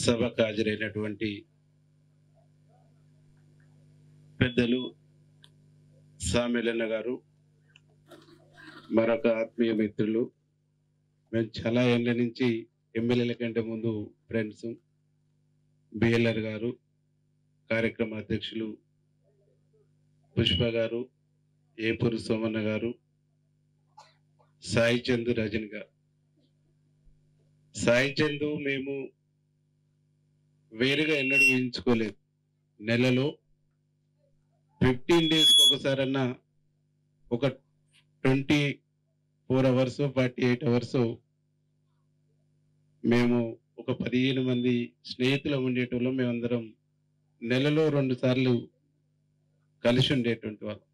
సభకు హాజరైనటువంటి పెద్దలు సామెలన్న గారు, మరొక ఆత్మీయ మిత్రులు, మేము చాలా ఏళ్ళ నుంచి ఎమ్మెల్యేల కంటే ముందు ఫ్రెండ్స్, బిఎల్ఆర్ గారు, కార్యక్రమ అధ్యక్షులు పుష్ప గారు, ఏపూరు సోమన్న గారు, సాయి చందు, రజని గారు. సాయి చందు మేము వేరుగా ఎన్నడూ ఊహించుకోలేదు. నెలలో 15 days ఒకసారన్నా ఒక 24 hours 48 hours మేము ఒక 15 మంది స్నేహితులు ఉండేటోళ్ళం. మేమందరం నెలలో 2 సార్లు కలిసి ఉండేటువంటి వాళ్ళం.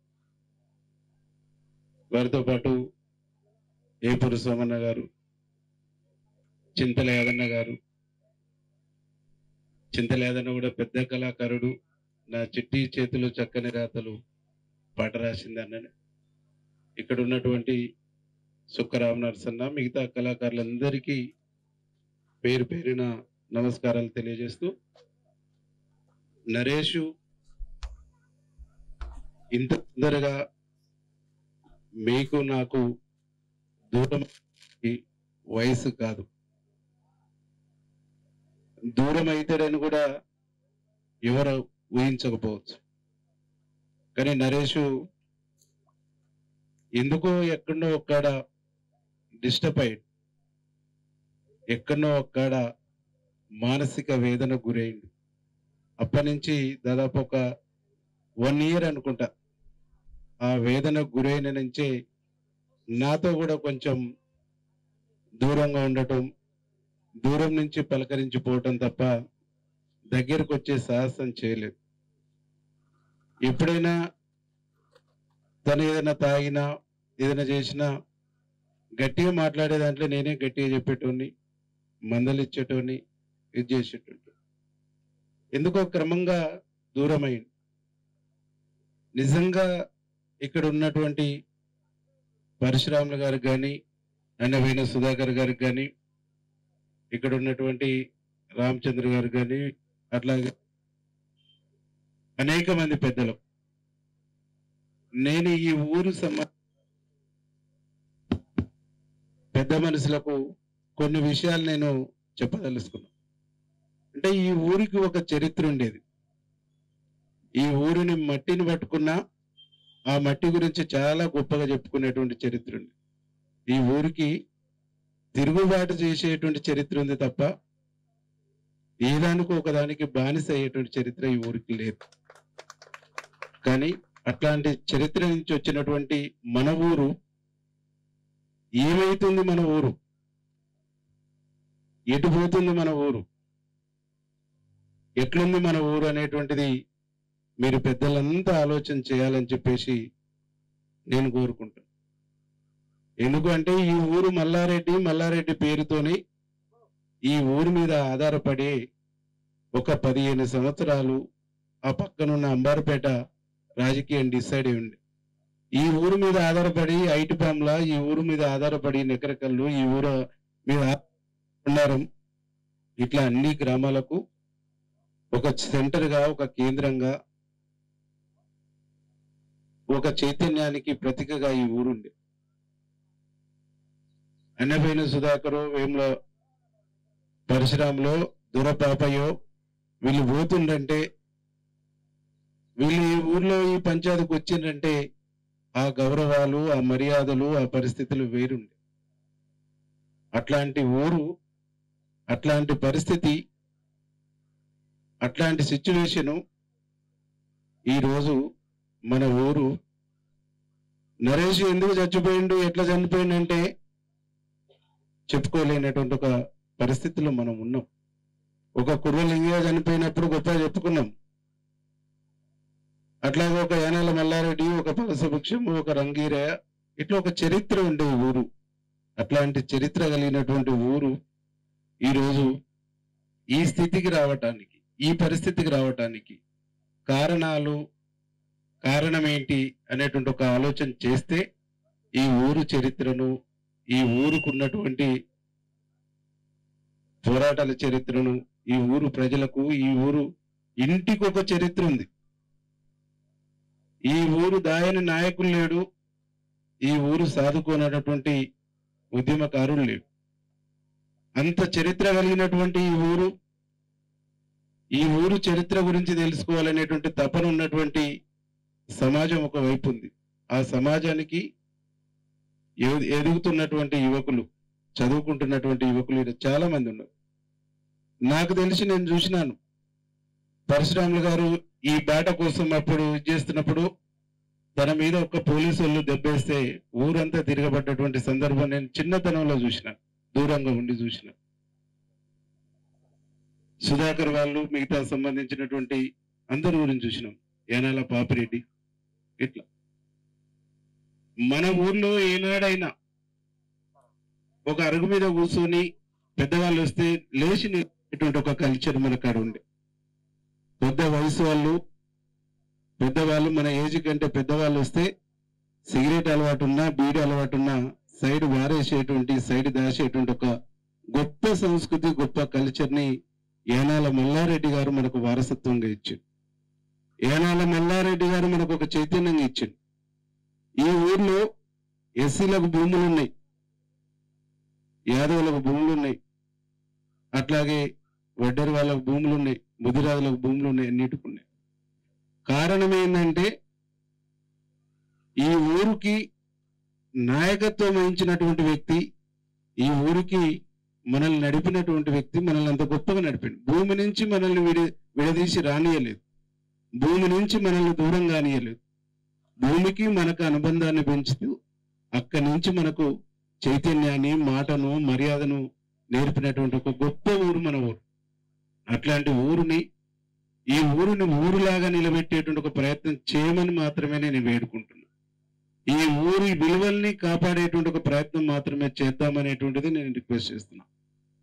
వారితో పాటు ఏపూరు సోమన్న గారు, చింతల యాదన్న గారు. చింతల యాదన్న కూడా పెద్ద కళాకారుడు. నా చిట్టి చేతులు చక్కని రాతలు పాట రాసింది అన్ననే. ఇక్కడ ఉన్నటువంటి సుక్కరామ నరసన్న, మిగతా కళాకారులందరికీ పేరు పేరున నమస్కారాలు తెలియజేస్తూ, నరేషు ఇంత తొందరగా మీకు నాకు దూరం వయసు కాదు, దూరం అవుతాడని కూడా ఎవరు ఊహించకపోవచ్చు. కానీ నరేషు ఎందుకో ఎక్కడో ఒక్కడ డిస్టర్బ్ అయ్యాడు, ఎక్కడో ఒక్కడ మానసిక వేదన గురైంది. అప్పటి నుంచి దాదాపు ఒక 1 year అనుకుంటా ఆ వేదన గురైన నుంచే నాతో కూడా కొంచెం దూరంగా ఉండటం, దూరం నుంచి పలకరించిపోవటం తప్ప దగ్గరకు వచ్చే సాహసం చేయలేదు. ఎప్పుడైనా తను ఏదైనా తాగినా ఏదైనా చేసినా గట్టిగా మాట్లాడే దాంట్లో నేనే గట్టిగా చెప్పేటోని, మందలు ఇచ్చేటోని, ఇది చేసేటోని. ఎందుకో క్రమంగా దూరమైంది. నిజంగా ఇక్కడ ఉన్నటువంటి పరశురాములు గారికి కానీ, అన్నవీణ సుధాకర్ గారికి కానీ, ఇక్కడ ఉన్నటువంటి రామచంద్ర గారు కానీ, అట్లాగే అనేక మంది పెద్దలు, నేను ఈ ఊరు పెద్ద మనుషులకు కొన్ని విషయాలు నేను చెప్పదలుచుకున్నాను. అంటే ఈ ఊరికి ఒక చరిత్ర ఉండేది. ఈ ఊరిని మట్టిని పట్టుకున్నా ఆ మట్టి గురించి చాలా గొప్పగా చెప్పుకునేటువంటి చరిత్ర ఉంది. ఈ ఊరికి తిరుగుబాటు చేసేటువంటి చరిత్ర ఉంది తప్ప ఏదానికి ఒకదానికి బానిస అయ్యేటువంటి చరిత్ర ఈ ఊరికి లేదు. కానీ అట్లాంటి చరిత్ర నుంచి వచ్చినటువంటి మన ఊరు ఏమైతుంది, మన ఊరు ఎటు పోతుంది, మన ఊరు ఎట్లుంది, మన ఊరు అనేటువంటిది మీరు పెద్దలంతా ఆలోచన చేయాలని చెప్పేసి నేను కోరుకుంటాను. ఎందుకంటే ఈ ఊరు మల్లారెడ్డి పేరుతోని ఈ ఊరి మీద ఆధారపడి ఒక 15 సంవత్సరాలు ఆ పక్కనున్న అంబారపేట రాజకీయం డిసైడ్ అయి ఉంది. ఈ ఊరు మీద ఆధారపడి ఐటిపాంలా, ఈ ఊరు మీద ఆధారపడి నెకరకల్లు, ఈ ఊరు మీద ఉన్నారం, ఇట్లా అన్ని గ్రామాలకు ఒక సెంటర్గా, ఒక కేంద్రంగా, ఒక చైతన్యానికి ప్రతీకగా ఈ ఊరుండే. అన్నపైన సుధాకరు, వేముల పరశురాములో, దొరపాపయో వీళ్ళు పోతుండంటే, వీళ్ళు ఈ ఊర్లో ఈ పంచాయతీకి వచ్చిందంటే ఆ గౌరవాలు, ఆ మర్యాదలు, ఆ పరిస్థితులు వేరుండే. అట్లాంటి ఊరు, అట్లాంటి పరిస్థితి, అట్లాంటి సిచ్యువేషను ఈరోజు మన ఊరు. నరేష్ ఎందుకు చచ్చిపోయిండు, ఎట్లా చనిపోయిండంటే చెప్పుకోలేనటువంటి ఒక పరిస్థితిలో మనం ఉన్నాం. ఒక కుర్రలింగయ్య చనిపోయినప్పుడు గొప్పగా చెప్పుకున్నాం. అట్లాగే ఒక యానాల మల్లారెడ్డి, ఒక పలసవృక్షము, ఒక రంగీరయ్య, ఇట్లా ఒక చరిత్ర ఉండే ఊరు. అట్లాంటి చరిత్ర కలిగినటువంటి ఊరు ఈరోజు ఈ స్థితికి రావటానికి, ఈ పరిస్థితికి రావటానికి కారణం ఏంటి అనేటువంటి ఒక ఆలోచన చేస్తే ఈ ఊరు చరిత్రను, ఈ ఊరుకున్నటువంటి పోరాటాల చరిత్రను, ఈ ఊరు ప్రజలకు, ఈ ఊరు ఇంటికి ఒక చరిత్ర ఉంది. ఈ ఊరు దాయని నాయకులు లేడు, ఈ ఊరు సాధుకోనటువంటి ఉద్యమకారులు లేడు. అంత చరిత్ర కలిగినటువంటి ఈ ఊరు చరిత్ర గురించి తెలుసుకోవాలనేటువంటి తపన ఉన్నటువంటి సమాజం ఒకవైపు ఉంది. ఆ సమాజానికి ఎదుగుతున్నటువంటి యువకులు, చదువుకుంటున్నటువంటి యువకులు చాలా మంది ఉన్నారు. నాకు తెలిసి నేను చూసినాను, పరశురాములు గారు ఈ బాట కోసం అప్పుడు చేస్తున్నప్పుడు తన మీద ఒక పోలీసు వాళ్ళు దెబ్బేస్తే ఊరంతా తిరగబడ్డటువంటి సందర్భం నేను చిన్నతనంలో చూసిన, దూరంగా ఉండి చూసిన. సుధాకర్ వాళ్ళు, మిగతా సంబంధించినటువంటి అందరి గురించి చూసినాం. యానాల పాపిరెడ్డి, ఇట్లా మన ఊర్లో ఏనాడైనా ఒక అరుగు మీద కూర్చొని పెద్దవాళ్ళు వస్తే లేచి నిలబడేటువంటి ఒక కల్చర్ మన కాడ ఉండే. పెద్ద వయసు వాళ్ళు, పెద్దవాళ్ళు, మన ఏజ్ కంటే పెద్దవాళ్ళు వస్తే సిగరెట్ అలవాటు ఉన్నా, బీడీ అలవాటు ఉన్నా సైడ్ వారేసేటువంటి, సైడ్ దాచేటువంటి ఒక గొప్ప సంస్కృతి, గొప్ప కల్చర్ని యానాల మల్లారెడ్డి గారు మనకు వారసత్వంగా ఇచ్చారు. యానాల మల్లారెడ్డి గారు మనకు ఒక చైతన్యంగా ఇచ్చారు. ఈ ఊర్లో ఎస్సీలకు భూములు ఉన్నాయి, యాదవులకు భూములు ఉన్నాయి, అట్లాగే వడ్డెరి వాళ్ళకు భూములు ఉన్నాయి, ముదిరాజులకు భూములు ఉన్నాయి, అన్నిటికి ఉన్నాయి. కారణం ఏంటంటే ఈ ఊరికి నాయకత్వం వహించినటువంటి వ్యక్తి, ఈ ఊరికి మనల్ని నడిపినటువంటి వ్యక్తి మనల్ని అంత గొప్పగా నడిపిండు. భూమి నుంచి మనల్ని విడదీసి రానియలేదు, భూమి నుంచి మనల్ని దూరం కానియలేదు. భూమికి మనకు అనుబంధాన్ని పెంచుతూ అక్కడి నుంచి మనకు చైతన్యాన్ని, మాటను, మర్యాదను నేర్పినటువంటి ఒక గొప్ప ఊరు మన ఊరు. అట్లాంటి ఈ ఊరిని ఊరులాగా నిలబెట్టేటువంటి ఒక ప్రయత్నం చేయమని మాత్రమే నేను వేడుకుంటున్నాను. ఈ ఊరి విలువల్ని కాపాడేటువంటి ఒక ప్రయత్నం మాత్రమే చేద్దామనేటువంటిది నేను రిక్వెస్ట్ చేస్తున్నా.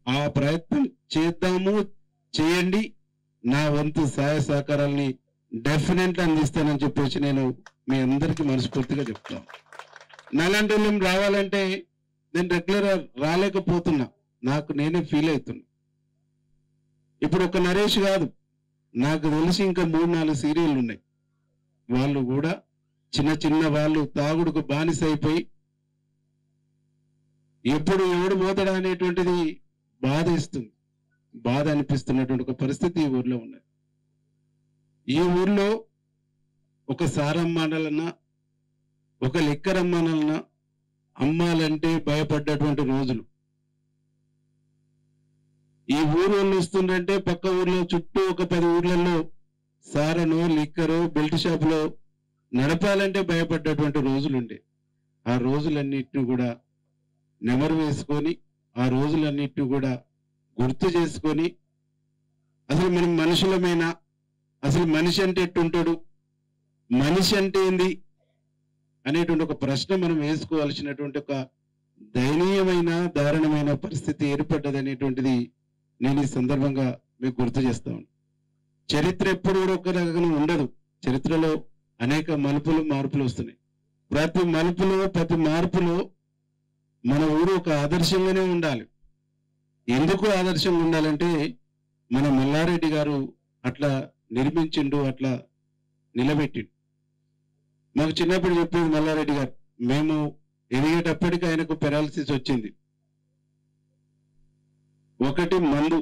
ఆ ప్రయత్నం చేద్దాము, చేయండి. నా వంతు సహాయ సహకారాలని డెఫినెట్గా అందిస్తానని చెప్పేసి నేను మీ అందరికీ మనస్ఫూర్తిగా చెప్తాను. నాలాంటి వాళ్ళు రావాలంటే నేను రెగ్యులర్ రాలేకపోతున్నా, నాకు నేనే ఫీల్ అవుతున్నా. ఇప్పుడు ఒక నరేష్ కాదు, నాకు తెలిసి ఇంకా 3-4 సీరియళ్ళు ఉన్నాయి. వాళ్ళు కూడా చిన్న వాళ్ళు తాగుడుకు బానిస అయిపోయి ఎప్పుడు ఎవడు పోతాడా అనేటువంటిది బాధ అనిపిస్తున్నటువంటి ఒక పరిస్థితి ఈ ఊర్లో ఉన్నది. ఈ ఊర్లో ఒక సారమ్మానాలన్నా, ఒక లిక్కరమ్మానాలన్నా అమ్మాలంటే భయపడ్డటువంటి రోజులు. ఈ ఊరు వాళ్ళు వస్తుందంటే పక్క ఊర్లో చుట్టూ ఒక 10 ఊర్లలో సారనో, లిక్కరో, బెల్ట్ షాపులో నడపాలంటే భయపడ్డటువంటి రోజులుండే. ఆ రోజులన్నిటిని కూడా నెమరు వేసుకొని, ఆ రోజులన్నిటిని కూడా గుర్తు చేసుకొని, అసలు మనం మనుషులమేనా, అసలు మనిషి అంటే ఎట్టుంటాడు, మనిషి అంటే ఏంది అనేటువంటి ఒక ప్రశ్న మనం వేసుకోవాల్సినటువంటి ఒక దయనీయమైన, దారుణమైన పరిస్థితి ఏర్పడ్డది అనేటువంటిది నేను ఈ సందర్భంగా మీకు గుర్తు చేస్తాను. చరిత్ర ఎప్పుడు కూడా ఒక రకంగా ఉండదు. చరిత్రలో అనేక మార్పులు వస్తున్నాయి. ప్రతి మార్పులో మన ఊరు ఒక ఆదర్శంగానే ఉండాలి. ఎందుకు ఆదర్శంగా ఉండాలంటే మన మల్లారెడ్డి గారు అట్లా నిర్మించిండు, అట్లా నిలబెట్టిండు. మాకు చిన్నప్పుడు చెప్పేది మల్లారెడ్డి గారు, మేము ఎదిగేటప్పటికి ఆయనకు పెరాలసిస్ వచ్చింది. 1 మందు,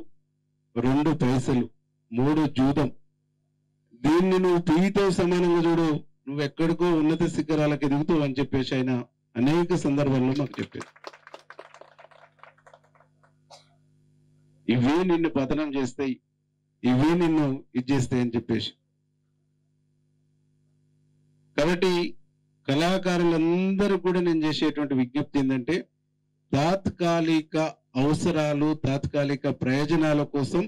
2 పైసలు, 3 జూదం. దీన్ని నువ్వు పియ్యితో సమానంగా చూడు, నువ్వు ఎక్కడికో ఉన్నత శిఖరాలకు ఎదుగుతావు అని చెప్పేసి ఆయన అనేక సందర్భాల్లో మాకు చెప్పారు. ఇవే నిన్ను పతనం చేస్తాయి, ఇవే నిన్ను ఇచ్చేస్తాయి అని చెప్పేసి. కాబట్టి కళాకారులందరూ కూడా నేను చేసేటువంటి విజ్ఞప్తి ఏంటంటే, తాత్కాలిక అవసరాలు, తాత్కాలిక ప్రయోజనాల కోసం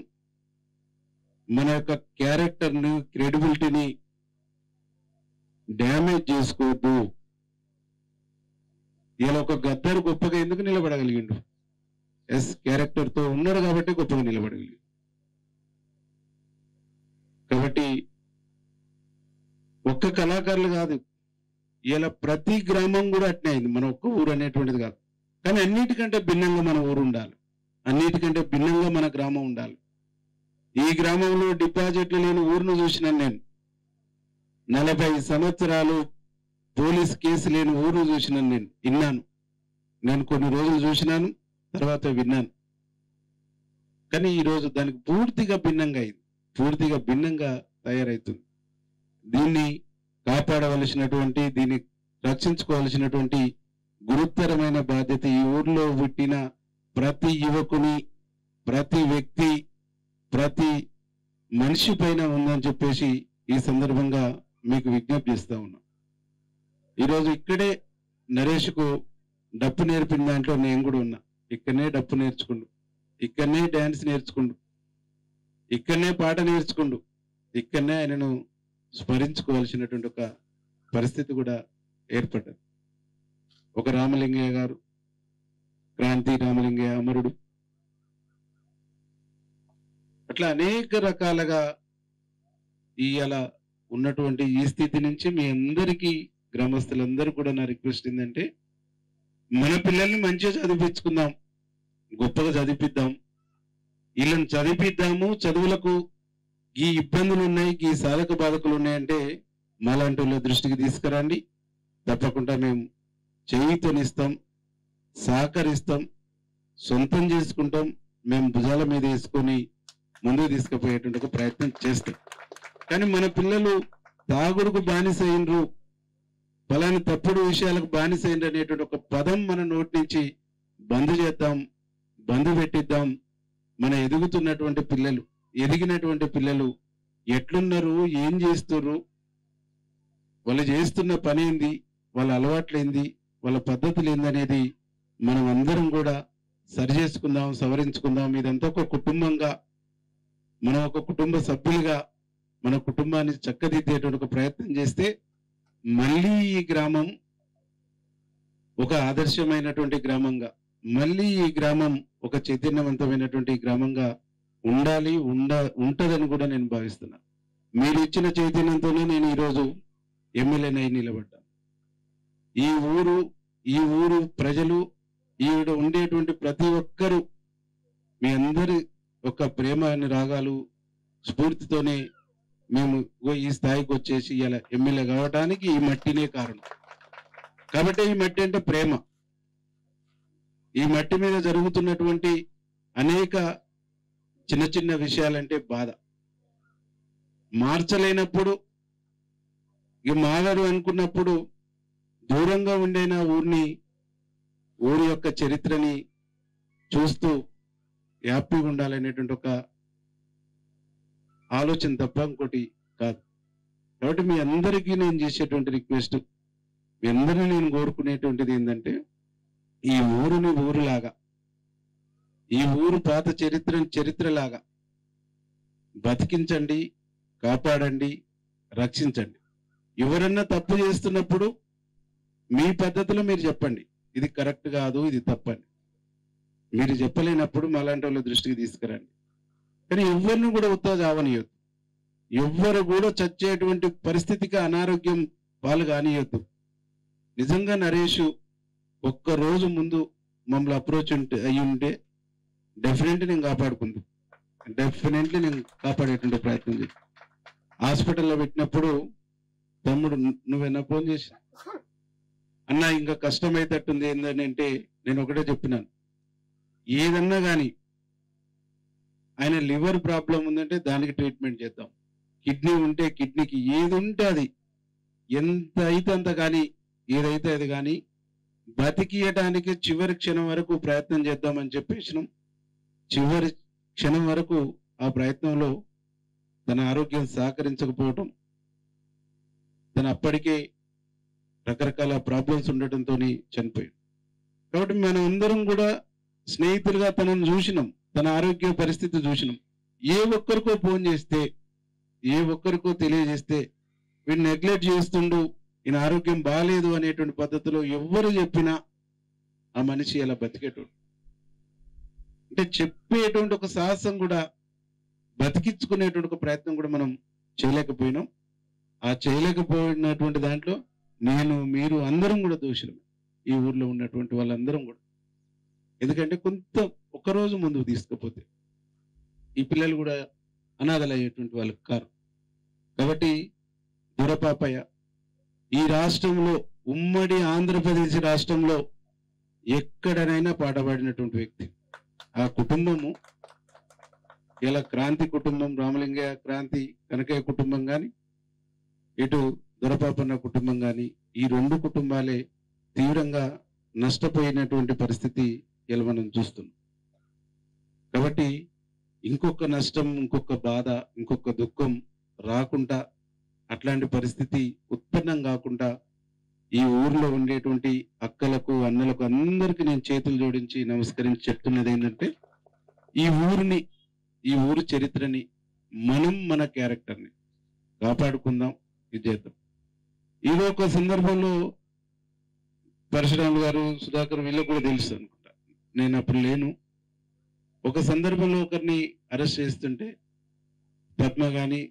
మన యొక్క క్యారెక్టర్ని, క్రెడిబిలిటీని డ్యామేజ్ చేసుకోవద్దు. ఇలా ఒక గద్దరు గొప్పగా ఎందుకు నిలబడగలిగిండు? క్యారెక్టర్తో ఉన్నాడు కాబట్టి గొప్పగా నిలబడగలిగిండు. కాబట్టి ఒక్క కళాకారులు కాదు, ఇలా ప్రతి గ్రామం కూడా అట్నే అయింది. మన ఒక్క ఊరు అనేటువంటిది కాదు, కానీ అన్నిటికంటే భిన్నంగా మన ఊరు ఉండాలి, అన్నిటికంటే భిన్నంగా మన గ్రామం ఉండాలి. ఈ గ్రామంలో డిపాజిట్లు లేని ఊరును చూసినాను నేను. 40 సంవత్సరాలు పోలీస్ కేసు లేని ఊరు చూసినాను నేను, విన్నాను. నేను కొన్ని రోజులు చూసినాను, తర్వాత విన్నాను. కానీ ఈరోజు దానికి పూర్తిగా భిన్నంగా అయింది, పూర్తిగా భిన్నంగా తయారవుతుంది. దీన్ని కాపాడవలసినటువంటి, దీన్ని రక్షించుకోవాల్సినటువంటి గురుతరమైన బాధ్యత ఈ ఊర్లో పుట్టిన ప్రతి యువకుని, ప్రతి వ్యక్తి, ప్రతి మనిషి పైన ఉందని చెప్పేసి ఈ సందర్భంగా మీకు విజ్ఞప్తి చేస్తా ఉన్నా. ఈరోజు ఇక్కడే నరేష్కు డప్పు నేర్పిన దాంట్లో నేను కూడా ఉన్నా. ఇక్కడనే డప్పు నేర్చుకుండు, ఇక్కడనే డ్యాన్స్ నేర్చుకుండు, ఇక్కడనే పాట నేర్చుకుండు, ఇక్కడనే ఆయనను స్మరించుకోవాల్సినటువంటి ఒక పరిస్థితి కూడా ఏర్పడ్డది. ఒక రామలింగయ్య గారు, క్రాంతి రామలింగయ్య అమరుడు, అట్లా అనేక రకాలుగా ఇవాళ ఉన్నటువంటి ఈ స్థితి నుంచి మీ అందరికీ, గ్రామస్తులందరూ కూడా నా రిక్వెస్ట్ ఏంటంటే, మన పిల్లల్ని మంచిగా చదివించుకుందాం, గొప్పగా చదివిద్దాం, వీళ్ళని చదివిద్దాము. చదువులకు ఈ ఇబ్బందులు ఉన్నాయి, ఈ సాధక బాధకులు ఉన్నాయంటే మాలాంటి వాళ్ళ దృష్టికి తీసుకురండి. తప్పకుండా మేము చేయితోనిస్తాం, సహకరిస్తాం, సొంతం చేసుకుంటాం. మేము భుజాల మీద వేసుకొని ముందుకు తీసుకుపోయేటువంటి ఒక ప్రయత్నం చేస్తాం. కానీ మన పిల్లలు తాగుడుకు బానిసైనరు, ఫలాని తప్పుడు విషయాలకు బానిసైనరు అనేటువంటి ఒక పదం మన నోటి నుంచి బంద్ చేద్దాం, బంద్ పెట్టిద్దాం. మన ఎదుగుతున్నటువంటి పిల్లలు, ఎదిగినటువంటి పిల్లలు ఎట్లున్నారు, ఏం చేస్తున్నారు, వాళ్ళు చేస్తున్న పని ఏంది, వాళ్ళ అలవాట్లేంది, వాళ్ళ పద్ధతులు ఏందనేది మనం అందరం కూడా సరి చేసుకుందాం, సవరించుకుందాం. ఇదంతా ఒక కుటుంబంగా, మనం ఒక కుటుంబ సభ్యులుగా మన కుటుంబాన్ని చక్కదిద్దేటువంటి ఒక ప్రయత్నం చేస్తే మళ్ళీ ఈ గ్రామం ఒక ఆదర్శమైనటువంటి గ్రామంగా, మళ్ళీ ఈ గ్రామం ఒక చైతన్యవంతమైనటువంటి గ్రామంగా ఉంటదని కూడా నేను భావిస్తున్నా. మీరు ఇచ్చిన చైతన్యంతోనే నేను ఈరోజు ఎమ్మెల్యేనై నిలబడ్డాను. ఈ ఊరు ప్రజలు, ఈవిడ ఉండేటువంటి ప్రతి ఒక్కరూ మీ అందరి ఒక ప్రేమ రాగాలు స్ఫూర్తితోనే మేము ఈ స్థాయికి వచ్చేసి ఇలా ఎమ్మెల్యే కావడానికి ఈ మట్టినే కారణం. కాబట్టి ఈ మట్టి అంటే ప్రేమ. ఈ మట్టి మీద జరుగుతున్నటువంటి అనేక చిన్న చిన్న విషయాలంటే బాధ. మార్చలేనప్పుడు, ఇక మారరు అనుకున్నప్పుడు దూరంగా ఉండైన ఊరి యొక్క చరిత్రని చూస్తూ హ్యాపీగా ఉండాలనేటువంటి ఒక ఆలోచన తప్ప ఇంకోటి కాదు. కాబట్టి మీ అందరికీ నేను చేసేటువంటి రిక్వెస్ట్, మీ అందరినీ నేను కోరుకునేటువంటిది ఏంటంటే, ఈ ఊరుని ఊరులాగా, ఈ ఊరు పాత చరిత్రలాగా బతికించండి, కాపాడండి, రక్షించండి. ఎవరన్నా తప్పు చేస్తున్నప్పుడు మీ పద్ధతిలో మీరు చెప్పండి, ఇది కరెక్ట్ కాదు, ఇది తప్పని. మీరు చెప్పలేనప్పుడు మాలాంటి వాళ్ళ దృష్టికి తీసుకురండి. కానీ ఎవరిని కూడా ఉత్తా చావనియొద్దు, ఎవ్వరు కూడా చచ్చేటువంటి పరిస్థితికి, అనారోగ్యం పాలు కానియొద్దు. నిజంగా నరేష్ ఒక్క రోజు ముందు మమ్మల్ని అప్రోచ్ అయ్యి ఉంటే డెఫినెట్లీ నేను కాపాడుకుంది, డెఫినెట్లీ నేను కాపాడేటువంటి ప్రయత్నం చేసి హాస్పిటల్లో పెట్టినప్పుడు తమ్ముడు నువ్వెన్నా ఫోన్ చేసి అన్నా ఇంకా కష్టమైతట్టుంది ఏందని అంటే నేను ఒకటే చెప్పినాను, ఏదన్నా కానీ ఆయన లివర్ ప్రాబ్లం ఉందంటే దానికి ట్రీట్మెంట్ చేద్దాం, కిడ్నీ ఉంటే కిడ్నీకి, ఏది ఉంటే అది, ఎంత అయితే అంత కానీ, ఏదైతే అది కానీ బతికియటానికి చివరి క్షణం వరకు ప్రయత్నం చేద్దామని చెప్పేసినాం. చివరి క్షణం వరకు ఆ ప్రయత్నంలో తన ఆరోగ్యం సహకరించకపోవటం, తన అప్పటికే రకరకాల ప్రాబ్లమ్స్ ఉండటంతో చనిపోయాడు. కాబట్టి మనం అందరం కూడా స్నేహితులుగా తనను చూసినాం, తన ఆరోగ్య పరిస్థితి చూసినాం. ఏ ఒక్కరికో ఫోన్ చేస్తే, ఏ ఒక్కరికో తెలియజేస్తే వీడు నెగ్లెక్ట్ చేస్తుండు, ఈయన ఆరోగ్యం బాగాలేదు అనేటువంటి పద్ధతిలో ఎవరు చెప్పినా ఆ మనిషి అలా బతికేటోడు. అంటే చెప్పేటువంటి ఒక సాహసం కూడా, బతికించుకునేటువంటి ఒక ప్రయత్నం కూడా మనం చేయలేకపోయినాం. ఆ చేయలేకపోయినటువంటి దాంట్లో నేను, మీరు అందరం కూడా దోషులం, ఈ ఊర్లో ఉన్నటువంటి వాళ్ళందరం కూడా. ఎందుకంటే ఒక్కరోజు ముందుకు తీసుకపోతే ఈ పిల్లలు కూడా అనాథలయ్యేటువంటి వాళ్ళకి కారు. కాబట్టి దొరపాపయ్య ఈ రాష్ట్రంలో, ఉమ్మడి ఆంధ్రప్రదేశ్ రాష్ట్రంలో ఎక్కడనైనా పాట పాడినటువంటి వ్యక్తి. ఆ కుటుంబము ఇలా క్రాంతి కుటుంబం, రామలింగయ్య క్రాంతి కనకయ్య కుటుంబం కానీ, ఇటు దొరపాపన్న కుటుంబం కానీ, ఈ రెండు కుటుంబాలే తీవ్రంగా నష్టపోయినటువంటి పరిస్థితి ఇలా మనం చూస్తున్నాం. కాబట్టి ఇంకొక నష్టం, ఇంకొక బాధ, ఇంకొక దుఃఖం రాకుండా, అట్లాంటి పరిస్థితి ఉత్పన్నం కాకుండా ఈ ఊర్లో ఉండేటువంటి అక్కలకు, అన్నలకు అందరికీ నేను చేతులు జోడించి నమస్కరించి చెప్తున్నది ఏంటంటే, ఈ ఊరిని, ఈ ఊరు చరిత్రని, మనం మన క్యారెక్టర్ని కాపాడుకుందాం, ఇది చేద్దాం. ఏదో ఒక సందర్భంలో పరశురాములు గారు, సుధాకర్ వీళ్ళకు కూడా తెలుసు అనుకుంటా, నేను అప్పుడు లేను. ఒక సందర్భంలో ఒకరిని అరెస్ట్ చేస్తుంటే పద్మ కానీ,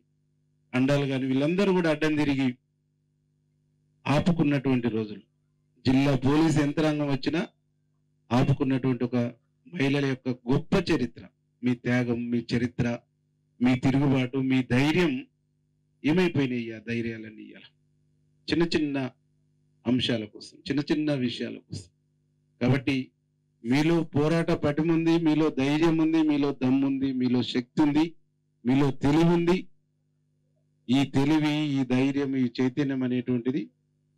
అండాలు కానీ వీళ్ళందరూ కూడా అడ్డం తిరిగి ఆపుకున్నటువంటి రోజులు. జిల్లా పోలీస్ యంత్రాంగం వచ్చినా ఆపుకున్నటువంటి ఒక మహిళల యొక్క గొప్ప చరిత్ర. మీ త్యాగం, మీ చరిత్ర, మీ తిరుగుబాటు, మీ ధైర్యం ఏమైపోయినాయి? ఆ ధైర్యాలన్నీ ఇయ్యాల చిన్న చిన్న అంశాల కోసం, చిన్న చిన్న విషయాల కోసం. కాబట్టి మీలో పోరాట పటిముంది, మీలో ధైర్యం ఉంది, మీలో దమ్ముంది, మీలో శక్తి ఉంది, మీలో తెలివి ఉంది. ఈ తెలివి, ఈ ధైర్యం, ఈ చైతన్యం అనేటువంటిది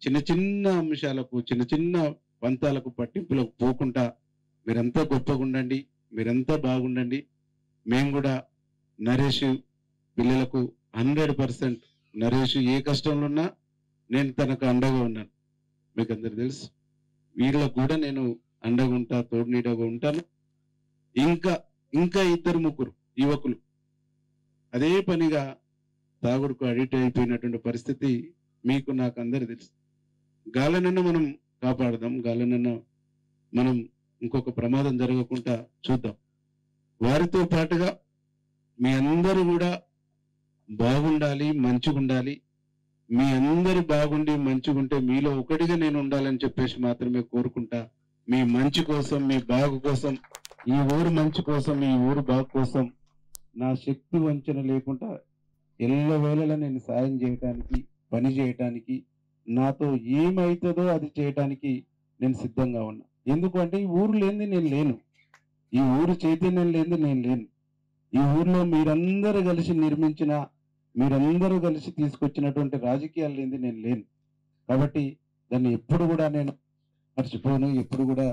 చిన్న చిన్న అంశాలకు, చిన్న చిన్న పంతాలకు, పట్టింపులకు పోకుండా మీరంతా గొప్పగా ఉండండి, మీరంతా బాగుండండి. మేము కూడా నరేష్ పిల్లలకు 100% నరేష్ ఏ కష్టంలో ఉన్నా నేను తనకు అండగా ఉన్నాను. మీకు అందరు తెలుసు. వీళ్ళకు కూడా నేను అండగా ఉంటా, తోడునీడగా ఉంటాను. ఇంకా ఇంకా 2-3 యువకులు అదే పనిగా తాగుడుకు అడిక్ట్ అయిపోయినటువంటి పరిస్థితి మీకు, నాకు అందరు తెలుసు. గాలనన్న మనం కాపాడదాం, గాలనన్న మనం ఇంకొక ప్రమాదం జరగకుండా చూద్దాం. వారితో పాటుగా మీ అందరూ కూడా బాగుండాలి, మంచిగుండాలి. మీ అందరూ బాగుండి మంచిగుంటే మీలో ఒకటిగా నేను ఉండాలని చెప్పేసి మాత్రమే కోరుకుంటా. మీ మంచి కోసం, మీ బాగు కోసం, ఈ ఊరు మంచి కోసం, ఈ ఊరు బాగు కోసం నా శక్తి వంచన లేకుండా ఎల్లవేళలా నేను సాయం చేయటానికి, పని చేయటానికి, నాతో ఏమైతుందో అది చేయటానికి నేను సిద్ధంగా ఉన్నా. ఎందుకంటే ఈ ఊరు లేనిది నేను లేను, ఈ ఊరు చైతన్యం లేనిది నేను లేను. ఈ ఊర్లో మీరందరూ కలిసి నిర్మించిన, మీరందరూ కలిసి తీసుకొచ్చినటువంటి రాజకీయాలు లేనిది నేను లేను. కాబట్టి దాన్ని ఎప్పుడు కూడా నేను మర్చిపోను, ఎప్పుడు కూడా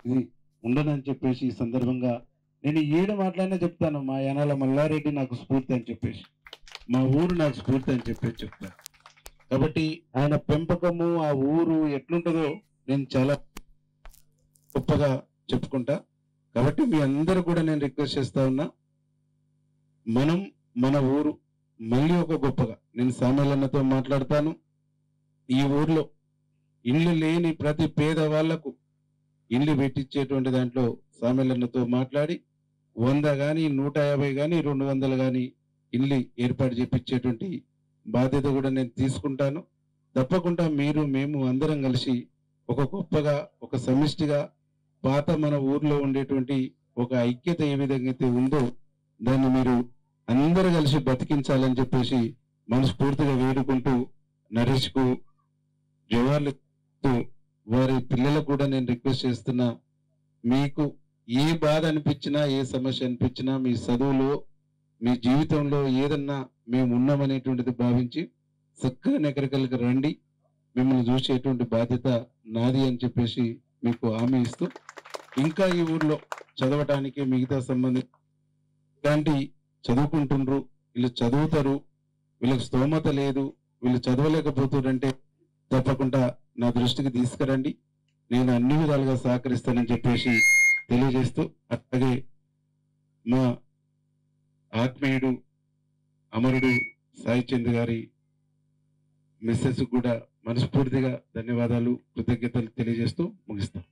ఇది ఉండనని చెప్పేసి ఈ సందర్భంగా నేను ఏడు మాట్లాడినా చెప్తాను. మా యానాల మల్లారెడ్డి నాకు స్ఫూర్తి అని చెప్పేసి, మా ఊరు నాకు స్ఫూర్తి అని చెప్పేసి చెప్తాను. కాబట్టి ఆయన పెంపకము, ఆ ఊరు ఎట్లుంటుందో నేను చాలా గొప్పగా చెప్పుకుంటా. కాబట్టి మీ అందరూ కూడా నేను రిక్వెస్ట్ చేస్తా ఉన్నా, మనం మన ఊరు మళ్ళీ ఒక గొప్పగా, నేను సామేలన్నతో మాట్లాడతాను. ఈ ఊర్లో ఇల్లు లేని ప్రతి పేదవాళ్లకు ఇల్లు పెట్టించేటువంటి దాంట్లో సామేలన్నతో మాట్లాడి 100 కానీ, 150 కానీ, 200 కానీ ఇల్లు ఏర్పాటు చేపించేటువంటి బాధ్యత కూడా నేను తీసుకుంటాను. తప్పకుండా మీరు, మేము అందరం కలిసి ఒక గొప్పగా, ఒక సమిష్టిగా పాత మన ఊర్లో ఉండేటువంటి ఒక ఐక్యత ఏ విధంగా అయితే ఉందో దాన్ని మీరు అందరూ కలిసి బతికించాలని చెప్పేసి మనస్ఫూర్తిగా వేడుకుంటూ, నరేష్కు జవార్లు వారి పిల్లలకు కూడా నేను రిక్వెస్ట్ చేస్తున్నా, మీకు ఏ బాధ అనిపించినా, ఏ సమస్య అనిపించినా, మీ చదువులో, మీ జీవితంలో ఏదన్నా మేము ఉన్నామనేటువంటిది భావించి చక్కగా నెకరికలకు రండి. మిమ్మల్ని చూసేటువంటి బాధ్యత నాది అని చెప్పేసి మీకు హామీ ఇస్తూ, ఇంకా ఈ ఊర్లో చదవటానికి మిగతా సంబంధించి ఇలాంటి చదువుకుంటుండ్రు, వీళ్ళు చదువుతారు, వీళ్ళకి స్తోమత లేదు, వీళ్ళు చదవలేకపోతారంటే తప్పకుండా నా దృష్టికి తీసుకురండి. నేను అన్ని విధాలుగా సహకరిస్తానని చెప్పేసి తెలియజేస్తూ, అట్లాగే మా ఆత్మీయుడు అమరుడు సాయి చంద్ర గారి మిస్సెస్ కూడా మనస్ఫూర్తిగా ధన్యవాదాలు, కృతజ్ఞతలు తెలియజేస్తూ ముగిస్తాం.